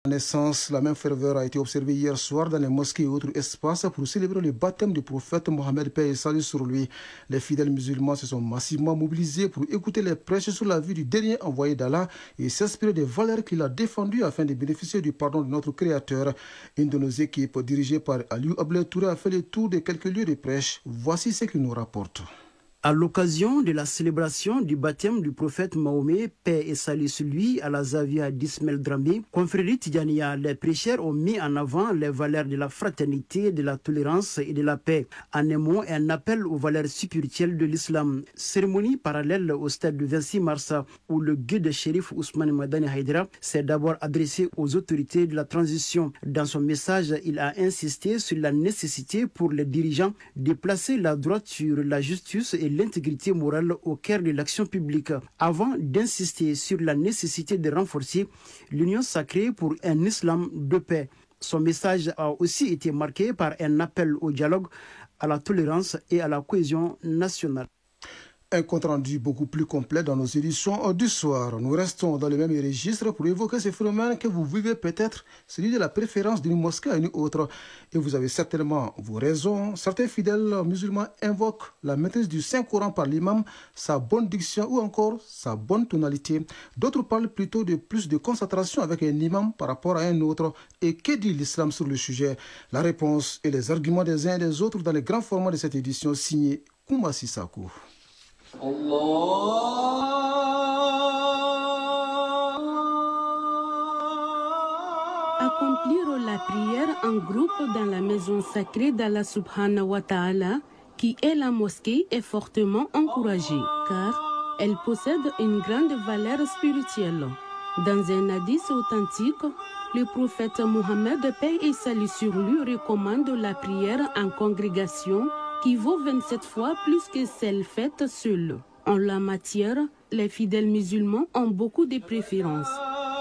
En essence, la même ferveur a été observée hier soir dans les mosquées et autres espaces pour célébrer le baptême du prophète Mohammed, paix et salut sur lui. Les fidèles musulmans se sont massivement mobilisés pour écouter les prêches sur la vie du dernier envoyé d'Allah et s'inspirer des valeurs qu'il a défendues afin de bénéficier du pardon de notre Créateur. Une de nos équipes, dirigée par Aliou Ablé Touré, a fait le tour de quelques lieux de prêche. Voici ce qu'il nous rapporte. À l'occasion de la célébration du baptême du prophète Mahomet, paix et salut sur lui, à la Zavia d'Ismaël Dramé, confrérie Tidjaniya, les prêcheurs ont mis en avant les valeurs de la fraternité, de la tolérance et de la paix. En un mot, un appel aux valeurs spirituelles de l'islam. Cérémonie parallèle au stade du 26 mars, où le guide shérif Ousmane Madani Haïdra s'est d'abord adressé aux autorités de la transition. Dans son message, il a insisté sur la nécessité pour les dirigeants de placer la droiture, la justice et l'intégrité morale au cœur de l'action publique, avant d'insister sur la nécessité de renforcer l'union sacrée pour un islam de paix. Son message a aussi été marqué par un appel au dialogue, à la tolérance et à la cohésion nationale. Un compte rendu beaucoup plus complet dans nos éditions du soir. Nous restons dans le même registre pour évoquer ce phénomène que vous vivez peut-être, celui de la préférence d'une mosquée à une autre. Et vous avez certainement vos raisons. Certains fidèles musulmans invoquent la maîtrise du Saint-Coran par l'imam, sa bonne diction ou encore sa bonne tonalité. D'autres parlent plutôt de plus de concentration avec un imam par rapport à un autre. Et que dit l'islam sur le sujet? La réponse et les arguments des uns et des autres dans les grands formats de cette édition signée Kouma Sissako. Accomplir la prière en groupe dans la maison sacrée d'Allah subhanahu wa ta'ala, qui est la mosquée, est fortement encouragée, car elle possède une grande valeur spirituelle. Dans un hadith authentique, le prophète Mohammed, paix et salut sur lui, recommande la prière en congrégation qui vaut 27 fois plus que celle faite seule. En la matière, les fidèles musulmans ont beaucoup de préférences.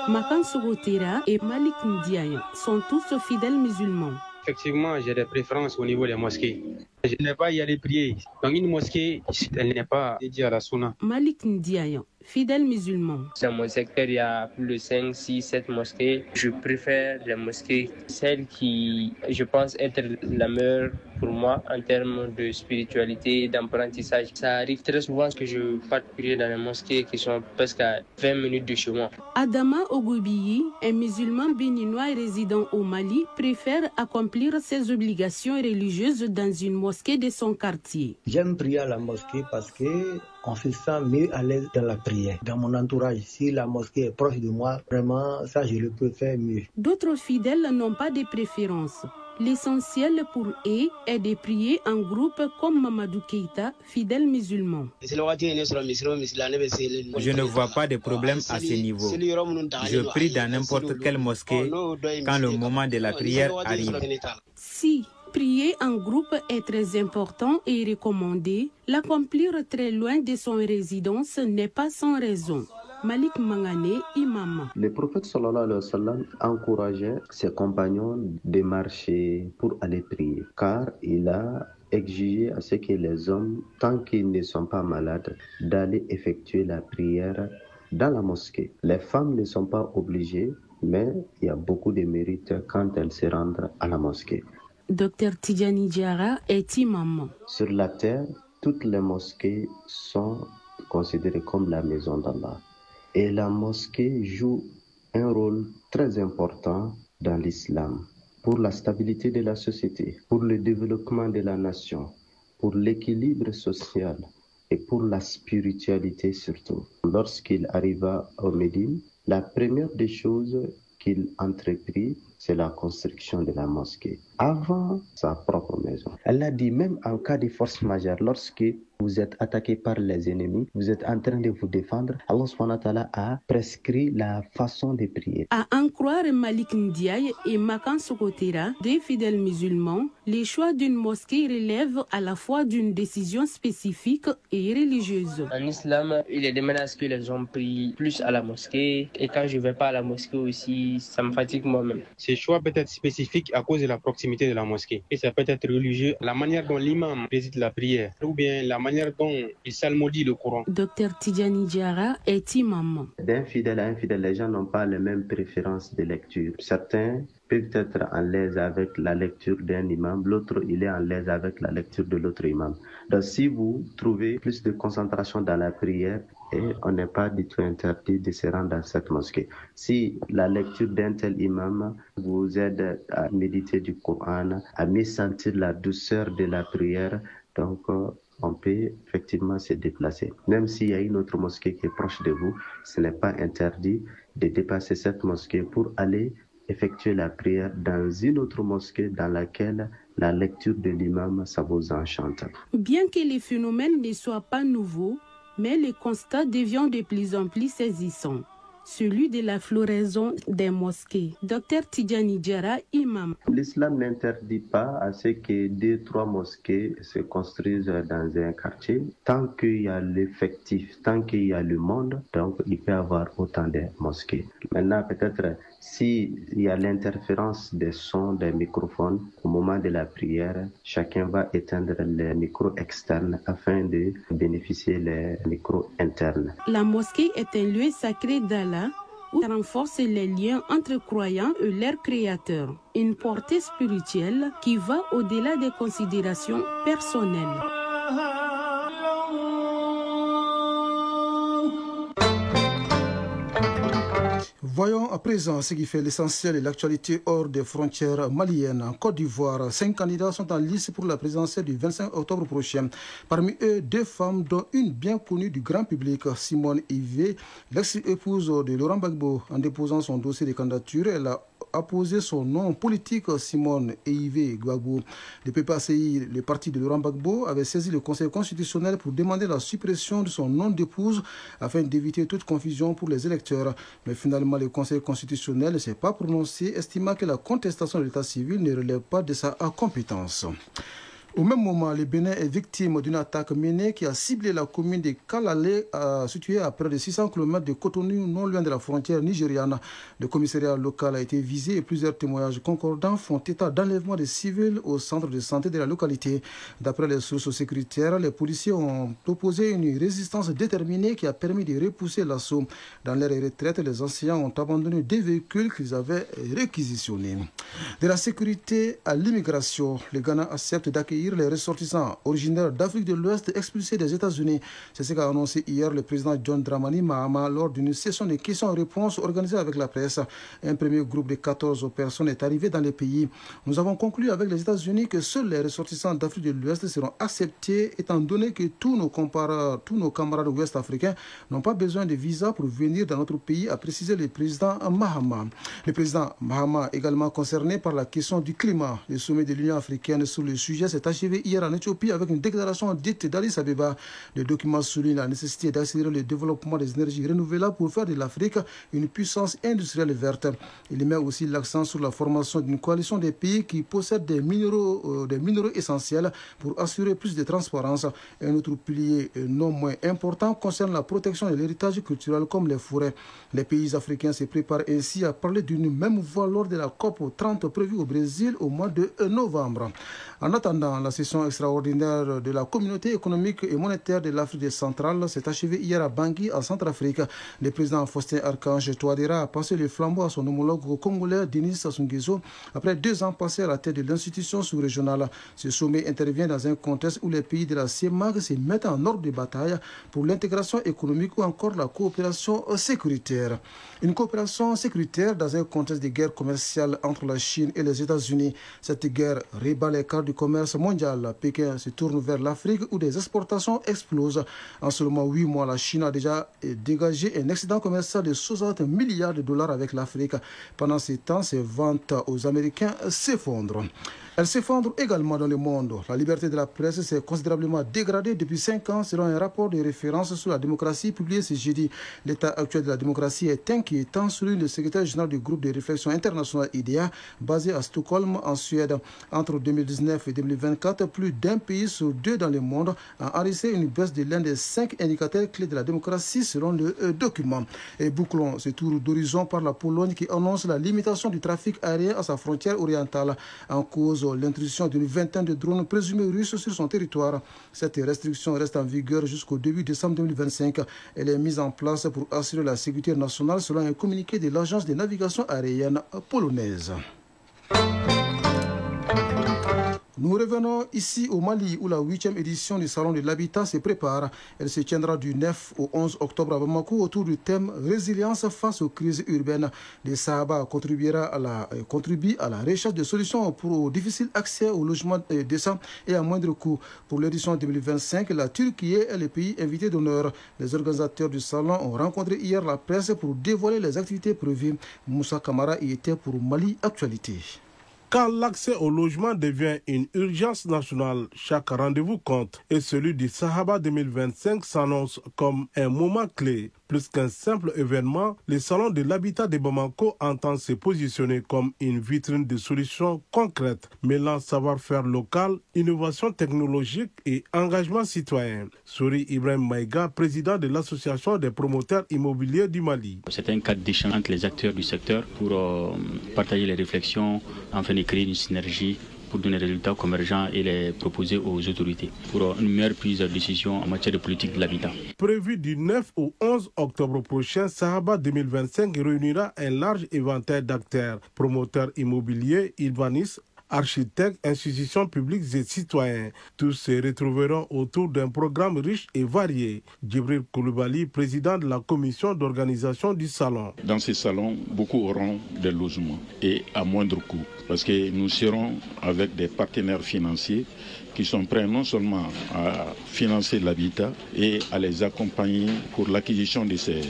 Makan Sogotera et Malik Ndiaye sont tous fidèles musulmans. Effectivement, j'ai des préférences au niveau des mosquées. Je n'ai pas y aller prier. Dans une mosquée, elle n'est pas dédiée à la sunna. Malik Ndiaye, fidèle musulman. Dans mon secteur, il y a plus de 5, 6, 7 mosquées. Je préfère les mosquées, celles qui, je pense, être la meilleure pour moi en termes de spiritualité et d'apprentissage. Ça arrive très souvent que je parte prier dans les mosquées qui sont presque à 20 minutes de chez moi. Adama Ogobiyi, un musulman béninois résident au Mali, préfère accomplir ses obligations religieuses dans une mosquée de son quartier. J'aime prier à la mosquée parce que on se sent mieux à l'aise dans la prière. Dans mon entourage, si la mosquée est proche de moi, vraiment, ça, je le peux faire mieux. D'autres fidèles n'ont pas de préférence. L'essentiel pour eux est de prier en groupe comme Mamadou Keïta, fidèle musulman. Je ne vois pas de problème à ce niveau. Je prie dans n'importe quelle mosquée quand le moment de la prière arrive. Si prier en groupe est très important et recommandé, l'accomplir très loin de son résidence n'est pas sans raison. Malik Mangane, imam. Le prophète sallallahu alayhi wa sallam encourageait ses compagnons de marcher pour aller prier, car il a exigé à ce que les hommes, tant qu'ils ne sont pas malades, d'aller effectuer la prière dans la mosquée. Les femmes ne sont pas obligées, mais il y a beaucoup de mérite quand elles se rendent à la mosquée. Dr Tidjani Diarra est imam. Sur la terre, toutes les mosquées sont considérées comme la maison d'Allah. Et la mosquée joue un rôle très important dans l'islam, pour la stabilité de la société, pour le développement de la nation, pour l'équilibre social et pour la spiritualité surtout. Lorsqu'il arriva au Médine, la première des choses qu'il entreprit, c'est la construction de la mosquée, avant sa propre maison. Elle a dit, même en cas de force majeure, lorsque vous êtes attaqué par les ennemis, vous êtes en train de vous défendre, Allah subhanahu wa ta'ala a prescrit la façon de prier. À en croire Malik Ndiaye et Makan Sokotera, deux fidèles musulmans, les choix d'une mosquée relèvent à la fois d'une décision spécifique et religieuse. En islam, il est demandé à ce que les gens prient plus à la mosquée. Et quand je ne vais pas à la mosquée aussi, ça me fatigue moi-même. Ce choix peut être spécifique à cause de la proximité de la mosquée. Et ça peut être religieux, la manière dont l'imam préside la prière, ou bien la manière manière dont il salmodie le Coran. Dr Tidjani Diarra est imam. D'un fidèle à un fidèle, les gens n'ont pas les mêmes préférences de lecture. Certains peuvent être en l'aise avec la lecture d'un imam, l'autre il est en l'aise avec la lecture de l'autre imam. Donc si vous trouvez plus de concentration dans la prière, et on n'est pas du tout interdit de se rendre dans cette mosquée. Si la lecture d'un tel imam vous aide à méditer du Coran, à mieux sentir la douceur de la prière, donc on peut effectivement se déplacer. Même s'il y a une autre mosquée qui est proche de vous, ce n'est pas interdit de dépasser cette mosquée pour aller effectuer la prière dans une autre mosquée dans laquelle la lecture de l'imam, ça vous enchante. Bien que les phénomènes ne soient pas nouveaux, mais le constat devient de plus en plus saisissant. Celui de la floraison des mosquées. Dr Tidjani Diarra, imam. L'islam n'interdit pas à ce que 2-3 mosquées se construisent dans un quartier. Tant qu'il y a l'effectif, tant qu'il y a le monde, donc il peut y avoir autant de mosquées. Maintenant, peut-être s'il y a l'interférence des sons des microphones, au moment de la prière, chacun va éteindre les micros externes afin de bénéficier des micros internes. La mosquée est un lieu sacré d'Allah où renforce les liens entre croyants et leur créateur. Une portée spirituelle qui va au-delà des considérations personnelles. Voyons à présent ce qui fait l'essentiel de l'actualité hors des frontières maliennes. En Côte d'Ivoire, 5 candidats sont en lice pour la présidentielle du 25 octobre prochain. Parmi eux, 2 femmes, dont une bien connue du grand public, Simone Ivé, l'ex-épouse de Laurent Gbagbo. En déposant son dossier de candidature, elle a apposé son nom politique, Simone Ivé Gbagbo. Le PPACI, le parti de Laurent Gbagbo, avait saisi le Conseil constitutionnel pour demander la suppression de son nom d'épouse afin d'éviter toute confusion pour les électeurs. Mais finalement, le Conseil constitutionnel ne s'est pas prononcé, estimant que la contestation de l'état civil ne relève pas de sa compétence. Au même moment, le Bénin est victime d'une attaque menée qui a ciblé la commune de Kalale, située à près de 600 km de Cotonou, non loin de la frontière nigériane. Le commissariat local a été visé et plusieurs témoignages concordants font état d'enlèvement des civils au centre de santé de la localité. D'après les sources sécuritaires, les policiers ont opposé une résistance déterminée qui a permis de repousser l'assaut. Dans leur retraite, les anciens ont abandonné 2 véhicules qu'ils avaient réquisitionnés. De la sécurité à l'immigration, le Ghana accepte d'accueillir les ressortissants originaires d'Afrique de l'Ouest expulsés des États-Unis. C'est ce qu'a annoncé hier le président John Dramani Mahama lors d'une session de questions-réponses organisée avec la presse. Un premier groupe de 14 personnes est arrivé dans le pays. Nous avons conclu avec les États-Unis que seuls les ressortissants d'Afrique de l'Ouest seront acceptés, étant donné que tous nos camarades ouest-africains n'ont pas besoin de visa pour venir dans notre pays, a précisé le président Mahama. Le président Mahama, également concerné par la question du climat, le sommet de l'Union africaine sur le sujet s'est achevé hier en Éthiopie avec une déclaration dite d'Addis Abeba. Le document souligne la nécessité d'accélérer le développement des énergies renouvelables pour faire de l'Afrique une puissance industrielle verte. Il met aussi l'accent sur la formation d'une coalition des pays qui possèdent des minéraux essentiels pour assurer plus de transparence. Un autre pilier non moins important concerne la protection de l'héritage culturel comme les forêts. Les pays africains se préparent ainsi à parler d'une même voix lors de la COP 30 prévue au Brésil au mois de novembre. En attendant, la session extraordinaire de la communauté économique et monétaire de l'Afrique centrale s'est achevée hier à Bangui, en Centrafrique. Le président Faustin Archange Touadéra a passé le flambeau à son homologue congolais Denis Sassou Nguesso après 2 ans passés à la tête de l'institution sous-régionale. Ce sommet intervient dans un contexte où les pays de la CEMAG se mettent en ordre de bataille pour l'intégration économique ou encore la coopération sécuritaire. Une coopération sécuritaire dans un contexte de guerre commerciale entre la Chine et les États-Unis. Cette guerre rebat les cartes du commerce mondial. Pékin se tourne vers l'Afrique où des exportations explosent. En seulement 8 mois, la Chine a déjà dégagé un excédent commercial de 60 milliards de dollars avec l'Afrique. Pendant ce temps, ses ventes aux Américains s'effondrent. Elles s'effondrent également dans le monde. La liberté de la presse s'est considérablement dégradée depuis 5 ans selon un rapport de référence sur la démocratie publié ce jeudi. L'état actuel de la démocratie est inquiétant, souligne le secrétaire général du groupe de réflexion internationale IDEA, basée à Stockholm, en Suède. Entre 2019 et 2024, plus d'un pays sur deux dans le monde a enregistré une baisse de l'un des 5 indicateurs clés de la démocratie selon le document. Et bouclons ce tour d'horizon par la Pologne qui annonce la limitation du trafic aérien à sa frontière orientale. En cause, l'intrusion d'une vingtaine de drones présumés russes sur son territoire. Cette restriction reste en vigueur jusqu'au début décembre 2025. Elle est mise en place pour assurer la sécurité nationale selon un communiqué de l'agence de navigation aérienne polonaise. Nous revenons ici au Mali où la 8e édition du Salon de l'Habitat se prépare. Elle se tiendra du 9 au 11 octobre à Bamako autour du thème « Résilience face aux crises urbaines ». Les Sahaba contribuent à la recherche de solutions pour le difficile accès au logement décent et à moindre coût. Pour l'édition 2025, la Turquie est le pays invité d'honneur. Les organisateurs du salon ont rencontré hier la presse pour dévoiler les activités prévues. Moussa Kamara y était pour Mali Actualité. Quand l'accès au logement devient une urgence nationale, chaque rendez-vous compte et celui du Sahaba 2025 s'annonce comme un moment clé. Plus qu'un simple événement, le Salon de l'Habitat de Bamako entend se positionner comme une vitrine de solutions concrètes, mêlant savoir-faire local, innovation technologique et engagement citoyen. Souri Ibrahim Maïga, président de l'Association des promoteurs immobiliers du Mali. C'est un cadre d'échange entre les acteurs du secteur pour partager les réflexions, afin de créer une synergie pour donner des résultats convergents et les proposer aux autorités pour une meilleure prise de décision en matière de politique de l'habitat. Prévu du 9 au 11 octobre prochain, Sahaba 2025 réunira un large éventail d'acteurs, promoteurs immobiliers, urbanistes, architectes, institutions publiques et citoyens. Tous se retrouveront autour d'un programme riche et varié. Djibril Koulibaly, président de la commission d'organisation du salon. Dans ces salons, beaucoup auront des logements et à moindre coût parce que nous serons avec des partenaires financiers qui sont prêts non seulement à financer l'habitat et à les accompagner pour l'acquisition de ces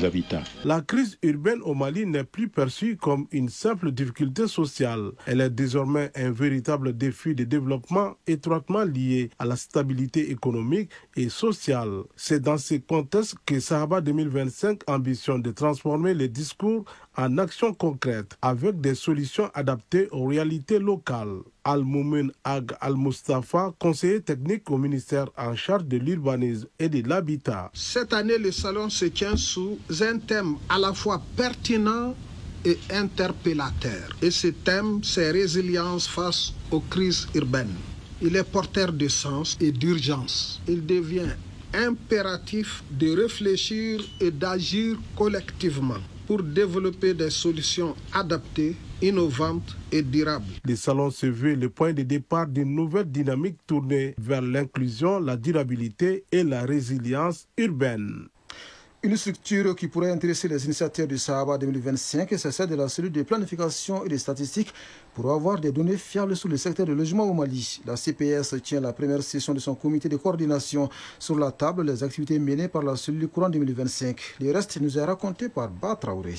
habitats. La crise urbaine au Mali n'est plus perçue comme une simple difficulté sociale. Elle est désormais un véritable défi de développement étroitement lié à la stabilité économique et sociale. C'est dans ce contexte que Sahaba 2025 ambitionne de transformer les discours en actions concrètes avec des solutions adaptées aux réalités locales. Al-Moumin Ag Al-Mustafa, conseiller technique au ministère en charge de l'urbanisme et de l'habitat. Cette année, le salon se tient sous un thème à la fois pertinent et interpellateur. Et ce thème, c'est résilience face aux crises urbaines. Il est porteur de sens et d'urgence. Il devient impératif de réfléchir et d'agir collectivement pour développer des solutions adaptées, innovantes et durables. Le salon se veut le point de départ d'une nouvelle dynamique tournée vers l'inclusion, la durabilité et la résilience urbaine. Une structure qui pourrait intéresser les initiateurs du Sahaba 2025, c'est celle de la cellule de planification et de statistiques pour avoir des données fiables sur le secteur du logement au Mali. La CPS tient la première session de son comité de coordination. Sur la table, les activités menées par la cellule courant 2025. Le reste nous est raconté par Ba Traoré.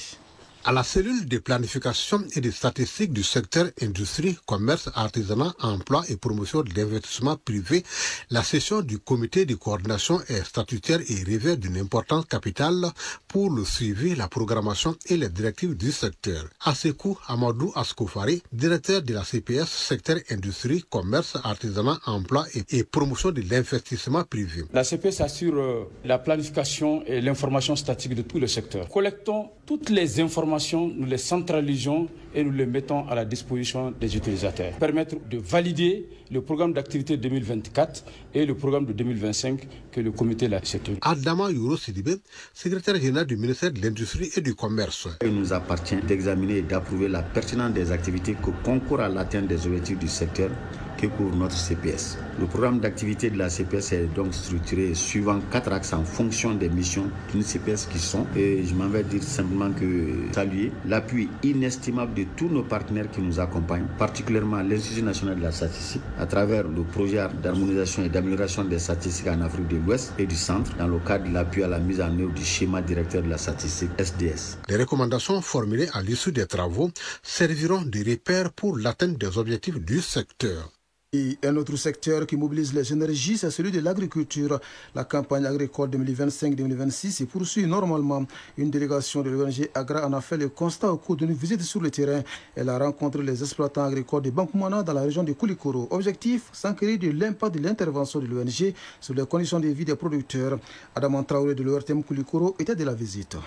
À la cellule de planification et de statistiques du secteur industrie, commerce, artisanat, emploi et promotion de l'investissement privé, la session du comité de coordination est statutaire et revêt d'une importance capitale pour le suivi, la programmation et les directives du secteur. À ce coup, Amadou Askoufari, directeur de la CPS, secteur industrie, commerce, artisanat, emploi et promotion de l'investissement privé. La CPS assure la planification et l'information statique de tout le secteur. Collectons toutes les informations, nous les centralisons et nous les mettons à la disposition des utilisateurs. Permettre de valider le programme d'activité 2024 et le programme de 2025 que le comité l'a sélectionné. Adama Youro Sidibé, secrétaire général du ministère de l'Industrie et du Commerce. Il nous appartient d'examiner et d'approuver la pertinence des activités qui concourent à l'atteinte des objectifs du secteur que couvre notre CPS. Le programme d'activité de la CPS est donc structuré suivant 4 axes en fonction des missions d'une CPS qui sont, et je m'en vais dire simplement que saluer l'appui inestimable de tous nos partenaires qui nous accompagnent, particulièrement l'Institut national de la statistique, à travers le projet d'harmonisation et d'amélioration des statistiques en Afrique de l'Ouest et du Centre, dans le cadre de l'appui à la mise en œuvre du schéma directeur de la statistique SDS. Les recommandations formulées à l'issue des travaux serviront de repères pour l'atteinte des objectifs du secteur. Et un autre secteur qui mobilise les énergies, c'est celui de l'agriculture. La campagne agricole 2025-2026 se poursuit normalement. Une délégation de l'ONG Agra en a fait le constat au cours d'une visite sur le terrain. Elle a rencontré les exploitants agricoles de Bankoumana dans la région de Koulikoro. Objectif, s'enquérir de l'impact de l'intervention de l'ONG sur les conditions de vie des producteurs. Adam Traoré de l'ORTM Koulikoro était de la visite.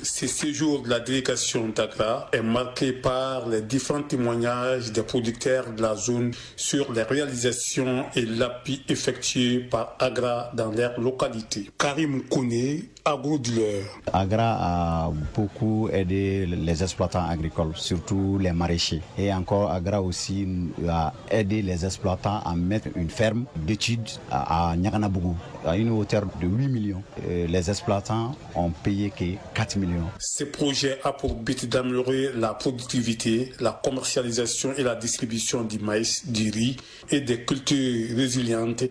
Ce séjour de la délégation d'Agra est marqué par les différents témoignages des producteurs de la zone sur les réalisations et l'appui effectué par Agra dans leur localité. Karim Kouné, agro-dealer. Agra a beaucoup aidé les exploitants agricoles, surtout les maraîchers. Et encore, Agra aussi a aidé les exploitants à mettre une ferme d'études à Nyaganabougou, à une hauteur de 8 millions. Les exploitants ont payé que 4 millions. Ce projet a pour but d'améliorer la productivité, la commercialisation et la distribution du maïs, du riz et des cultures résilientes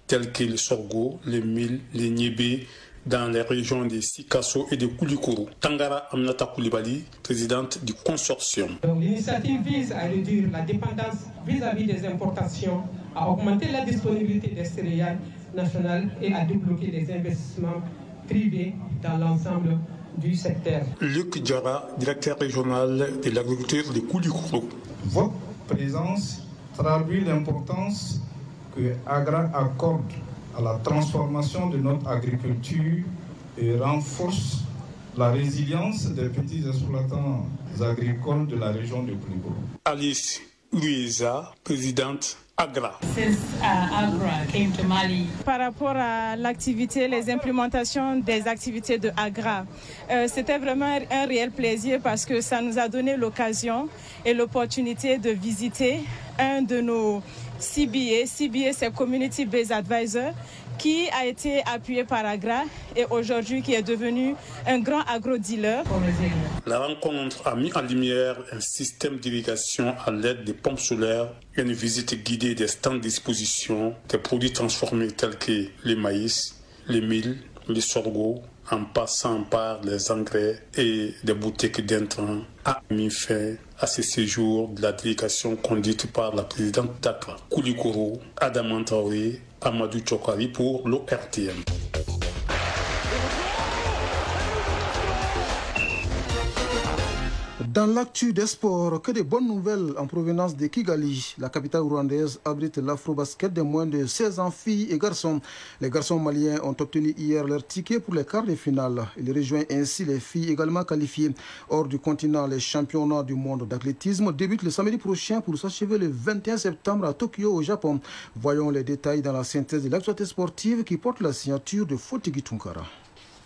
telles que le sorgho, le mil, le niébé, dans les régions de Sikasso et de Koulikoro. Tangara Aminata Koulibaly, présidente du consortium. L'initiative vise à réduire la dépendance vis-à-vis des importations, à augmenter la disponibilité des céréales nationales et à débloquer des investissements privés dans l'ensemble du secteur. Luc Diara, directeur régional de l'agriculture de Koulikoro. Votre présence traduit l'importance que Agra accorde à la transformation de notre agriculture et renforce la résilience des petits exploitants agricoles de la région de Koulikoro. Alice Louisa, présidente Agra. Par rapport à l'activité, les implémentations des activités de Agra, c'était vraiment un réel plaisir parce que ça nous a donné l'occasion et l'opportunité de visiter un de nos CBA. CBA, c'est Community Based Advisor, qui a été appuyé par Agra et aujourd'hui qui est devenu un grand agro-dealer. La rencontre a mis en lumière un système d'irrigation à l'aide des pompes solaires, une visite guidée des stands d'exposition, des produits transformés tels que le maïs, le mil, le sorgho, en passant par les engrais et des boutiques d'intrants, a mis fin à ce séjour de la délégation conduite par la présidente d'Agra, Koulikoro, Adam Traoré, Amadou Chokari pour l'ORTM. Dans l'actu des sports, que de bonnes nouvelles en provenance de Kigali. La capitale rwandaise abrite l'afro-basket de moins de 16 ans, filles et garçons. Les garçons maliens ont obtenu hier leur ticket pour les quarts de finale. Ils rejoignent ainsi les filles également qualifiées. Hors du continent, les championnats du monde d'athlétisme débutent le samedi prochain pour s'achever le 21 septembre à Tokyo, au Japon. Voyons les détails dans la synthèse de l'actualité sportive qui porte la signature de Fotigi Tunkara.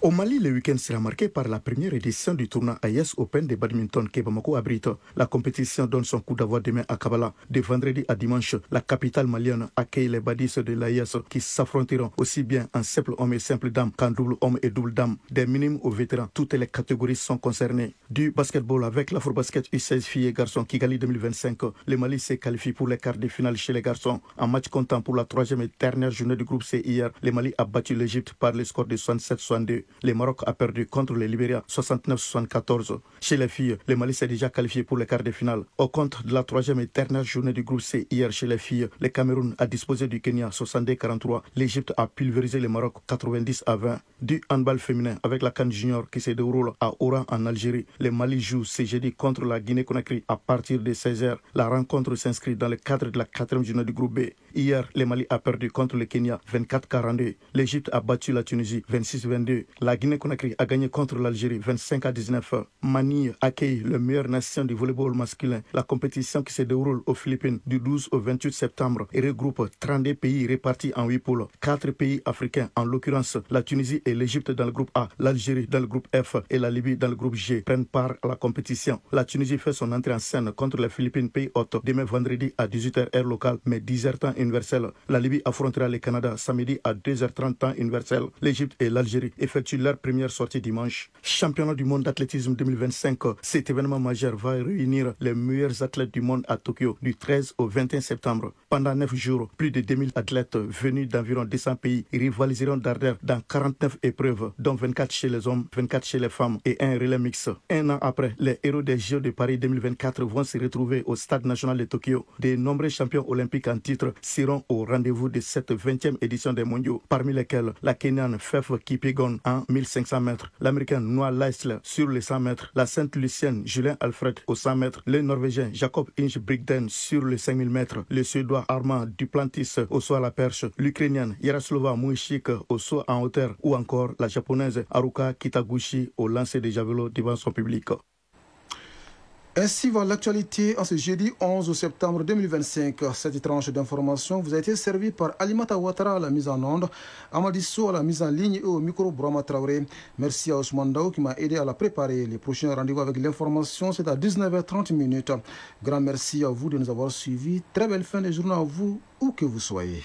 Au Mali, le week-end sera marqué par la première édition du tournoi AES Open de badminton que Bamako abrite. La compétition donne son coup d'envoi demain à Kabbalah. De vendredi à dimanche, la capitale malienne accueille les badistes de l'AES qui s'affronteront aussi bien en simple homme et simple dame qu'en double homme et double dame. Des minimes aux vétérans, toutes les catégories sont concernées. Du basketball avec l'Afrobasket U16 filles et garçons Kigali 2025, le Mali s'est qualifié pour les quarts de finale chez les garçons. En match comptant pour la troisième et dernière journée du groupe C hier, le Mali a battu l'Égypte par le score de 67-62. Le Maroc a perdu contre le Libéria 69-74. Chez les filles, le Mali s'est déjà qualifié pour les quarts de finale. Au compte de la troisième et dernière journée du groupe C hier chez les filles, le Cameroun a disposé du Kenya 62-43. L'Égypte a pulvérisé le Maroc 90-20. Du handball féminin avec la CAN Junior qui se déroule à Oran en Algérie. Le Mali joue ce jeudi contre la Guinée-Conakry à partir de 16h. La rencontre s'inscrit dans le cadre de la quatrième journée du groupe B. Hier, le Mali a perdu contre le Kenya 24-42. L'Égypte a battu la Tunisie 26-22. La Guinée-Conakry a gagné contre l'Algérie 25-19. Manille accueille le meilleur nation du volleyball masculin. La compétition qui se déroule aux Philippines du 12 au 28 septembre et regroupe 32 pays répartis en 8 pôles. 4 pays africains, en l'occurrence la Tunisie et l'Égypte dans le groupe A, l'Algérie dans le groupe F et la Libye dans le groupe G prennent part à la compétition. La Tunisie fait son entrée en scène contre les Philippines, pays hôte, demain vendredi à 18h heure locale, mais 10h temps universel. La Libye affrontera le Canada samedi à 2h30 temps universel. L'Égypte et l'Algérie effectuent leur première sortie dimanche. Championnat du monde d'athlétisme 2025, cet événement majeur va réunir les meilleurs athlètes du monde à Tokyo du 13 au 21 septembre. Pendant 9 jours, plus de 2000 athlètes venus d'environ 200 pays rivaliseront d'ardeur dans 49 épreuves, dont 24 chez les hommes, 24 chez les femmes et un relais mixte. Un an après, les héros des Jeux de Paris 2024 vont se retrouver au Stade national de Tokyo. De nombreux champions olympiques en titre seront au rendez-vous de cette 20e édition des mondiaux, parmi lesquels la Kenyane Faith Kipyegon en 1500 mètres, l'américaine Noah Leisler sur les 100 mètres, la Sainte-Lucienne Julien Alfred au 100 mètres, le Norvégien Jacob Ingebrigtsen sur les 5000 mètres, le Suédois Armand Duplantis au saut à la perche, l'Ukrainienne Yaroslava Mouichik au saut en hauteur ou encore la Japonaise Haruka Kitaguchi au lancer de javelot devant son public. Ainsi va l'actualité en ce jeudi 11 septembre 2025. Cette tranche d'information vous a été servie par Alimata Ouattara à la mise en onde, Amadisso à la mise en ligne et au micro Brahma Traoré. Merci à Ousmane Daou qui m'a aidé à la préparer. Les prochains rendez-vous avec l'information, c'est à 19h30. Grand merci à vous de nous avoir suivis. Très belle fin de journée à vous, où que vous soyez.